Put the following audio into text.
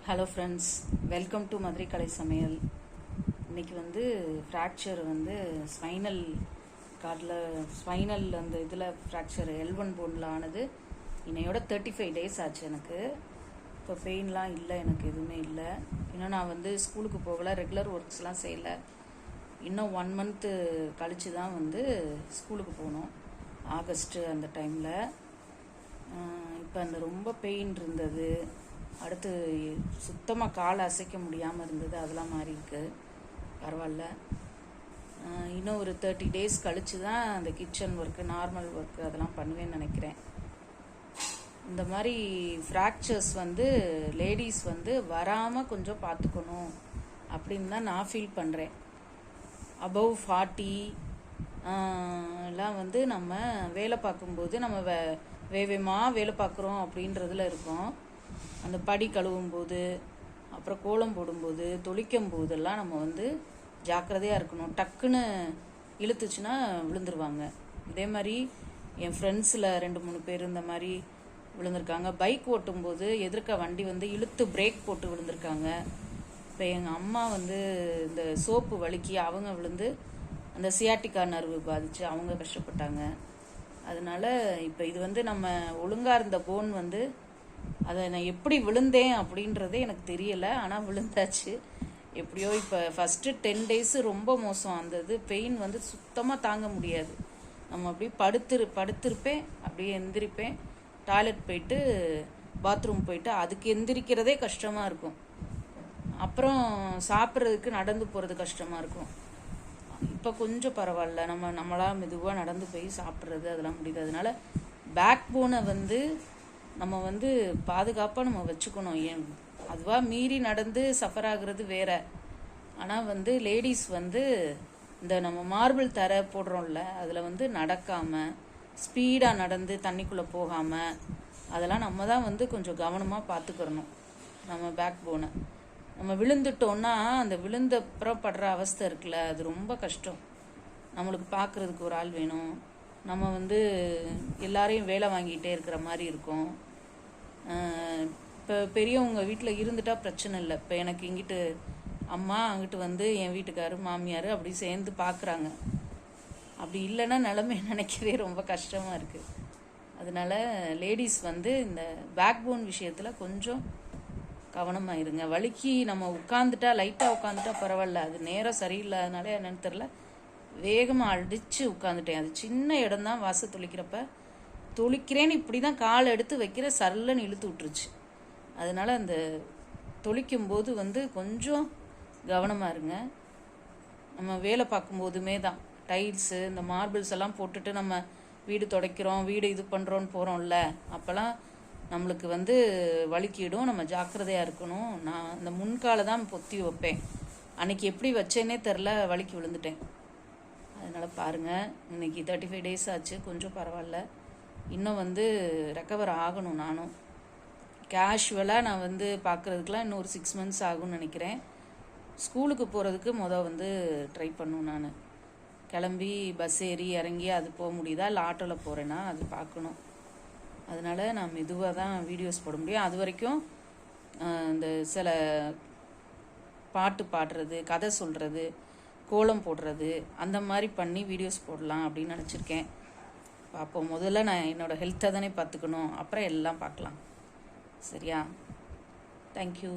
Hello friends, welcome to Madurai கலை சமையல். இன்றைக்கி வந்து ஃப்ராக்சர் வந்து ஸ்பைனல் அந்த இதில் ஃப்ராக்சர் L1 போனில் ஆனது. இன்னையோட 35 days ஆச்சு எனக்கு. இப்போ பெயின்லாம் இல்லை, எனக்கு எதுவுமே இல்லை. இன்னும் நான் வந்து ஸ்கூலுக்கு போகலை, ரெகுலர் ஒர்க்ஸ்லாம் செய்யலை. இன்னும் 1 month கழித்து தான் வந்து ஸ்கூலுக்கு போகணும், ஆகஸ்ட்டு அந்த டைமில். இப்போ அந்த ரொம்ப பெயின் இருந்தது. அடுத்து சுத்தமாக கால் அசைக்க முடியாமல் இருந்தது, அதெல்லாம் மாறி இருக்கு, பரவாயில்ல. இன்னும் ஒரு 30 days கழித்து தான் அந்த கிச்சன் ஒர்க்கு, நார்மல் ஒர்க்கு அதெல்லாம் பண்ணுவேன்னு நினைக்கிறேன். இந்த மாதிரி ஃப்ராக்சர்ஸ் வந்து லேடிஸ் வந்து வராமல் கொஞ்சம் பார்த்துக்கணும் அப்படின்னு தான் நான் ஃபீல் பண்ணுறேன். அபவ் 40 எல்லாம் வந்து நம்ம வேலை பார்க்கும்போது நம்ம வேகமாக வேலை பார்க்குறோம் அப்படின்றதுல இருக்கோம். அந்த படி கழுவும் போது, அப்புறம் கோலம் போடும்போது, தொளிக்கும் போதெல்லாம் நம்ம வந்து ஜாக்கிரதையாக இருக்கணும். டக்குன்னு இழுத்துச்சுன்னா விழுந்துருவாங்க. இதே மாதிரி என் ஃப்ரெண்ட்ஸில் 2-3 பேர் இந்த மாதிரி விழுந்திருக்காங்க. பைக் ஓட்டும்போது எதிர்க்க வண்டி வந்து இழுத்து பிரேக் போட்டு விழுந்திருக்காங்க. இப்போ எங்கள் அம்மா வந்து இந்த சோப்பு வலிக்கி அவங்க விழுந்து அந்த சியாட்டிக்கா நர்வு பாதித்து அவங்க கஷ்டப்பட்டாங்க. அதனால் இப்போ இது வந்து நம்ம ஒழுங்காக இருந்த போன் வந்து அதை நான் எப்படி விழுந்தேன் அப்படின்றதே எனக்கு தெரியலை. ஆனால் விழுந்தாச்சு எப்படியோ. இப்போ ஃபஸ்ட்டு 10 days ரொம்ப மோசம். அந்த இது பெயின் வந்து சுத்தமாக தாங்க முடியாது. நம்ம அப்படியே படுத்திருப்பேன், அப்படியே எந்திரிப்பேன், டாய்லெட் போயிட்டு பாத்ரூம் போயிட்டு அதுக்கு எந்திரிக்கிறதே கஷ்டமாக இருக்கும். அப்புறம் சாப்பிட்றதுக்கு நடந்து போகிறது கஷ்டமாக இருக்கும். இப்போ கொஞ்சம் பரவாயில்ல, நம்மளாக மெதுவாக நடந்து போய் சாப்பிட்றது அதெல்லாம் முடியுது. அதனால பேக் போனை வந்து நம்ம வந்து பாதுகாப்பாக நம்ம வச்சுக்கணும். ஏன் அதுவாக மீறி நடந்து சஃபர் ஆகுறது வேற. ஆனால் வந்து லேடிஸ் வந்து இந்த நம்ம மார்பிள் தரை போடுறோம்ல, அதில் வந்து நடக்காமல் ஸ்பீடாக நடந்து தண்ணிக்குள்ளே போகாமல் அதெல்லாம் நம்ம தான் வந்து கொஞ்சம் கவனமாக பார்த்துக்கிறணும். நம்ம பேக் போனை நம்ம விழுந்துட்டோன்னா அந்த விழுந்தப்புறம் படுற அவஸ்தை இருக்குல்ல, அது ரொம்ப கஷ்டம். நம்மளுக்கு பார்க்குறதுக்கு ஒரு ஆள் வேணும். நம்ம வந்து எல்லாரையும் வேலை வாங்கிட்டே இருக்கிற மாதிரி இருக்கும். இப்போ பெரியவங்க வீட்டில் இருந்துட்டால் பிரச்சனை இல்லை. இப்போ எனக்கு இங்கிட்டு அம்மா, அங்கிட்டு வந்து என் வீட்டுக்காரு மாமியார் அப்படி சேர்ந்து பார்க்குறாங்க. அப்படி இல்லைன்னா நிலைமை நினைக்கவே ரொம்ப கஷ்டமாக இருக்குது. அதனால லேடிஸ் வந்து இந்த பேக் போன் விஷயத்தில் கொஞ்சம் கவனமாக இருங்க. வலிக்கு நம்ம உட்காந்துட்டா, லைட்டாக உட்காந்துட்டா பரவாயில்ல. அது நேரம் சரியில்லாதனாலே என்னன்னு தெரில, வேகமாக அடித்து உட்காந்துட்டேன். அது சின்ன இடம் தான், வாச தொளிக்கிறப்ப தொளிக்கிறேன்னு இப்படி தான் கால் எடுத்து வைக்கிற, சரலன்னு இழுத்து விட்டுருச்சு. அதனால் அந்த தொளிக்கும்போது வந்து கொஞ்சம் கவனமாக இருங்க. நம்ம வேலை பார்க்கும்போதுமே தான் டைல்ஸு இந்த மார்பிள்ஸ் எல்லாம் போட்டுட்டு நம்ம வீடு துடைக்கிறோம், வீடு இது பண்ணுறோன்னு போகிறோம்ல, அப்போல்லாம் நம்மளுக்கு வந்து வலிக்கிடும். நம்ம ஜாக்கிரதையாக இருக்கணும். நான் இந்த முன்காலை தான் பொத்தி வைப்பேன். அன்றைக்கி எப்படி வச்சேன்னே தெரில, வலிக்கு விழுந்துட்டேன். அதனால் பாருங்கள், இன்றைக்கி 35 days ஆச்சு, கொஞ்சம் பரவாயில்ல. இன்னும் வந்து ரெக்கவர் ஆகணும். நானும் கேஷுவலாக நான் வந்து பார்க்குறதுக்கெலாம் இன்னும் ஒரு 6 months ஆகும்னு நினைக்கிறேன். ஸ்கூலுக்கு போகிறதுக்கு வந்து ட்ரை பண்ணும். நான் கிளம்பி பஸ் ஏறி இறங்கி அது போக முடியுதா, இல்லை ஆட்டோவில் போகிறேன்னா அது பார்க்கணும். அதனால் நான் மெதுவாக தான் வீடியோஸ் போட முடியும். அது வரைக்கும் இந்த சில பாட்டு பாடுறது, கதை சொல்கிறது, கோலம் போடுறது அந்த மாதிரி பண்ணி வீடியோஸ் போடலாம் அப்படின்னு நினச்சிருக்கேன். பார்ப்போம். முதல்ல நான் என்னோடய ஹெல்த்தை தானே பார்த்துக்கணும், அப்புறம் எல்லாம் பார்க்கலாம். சரியா? தேங்க்யூ.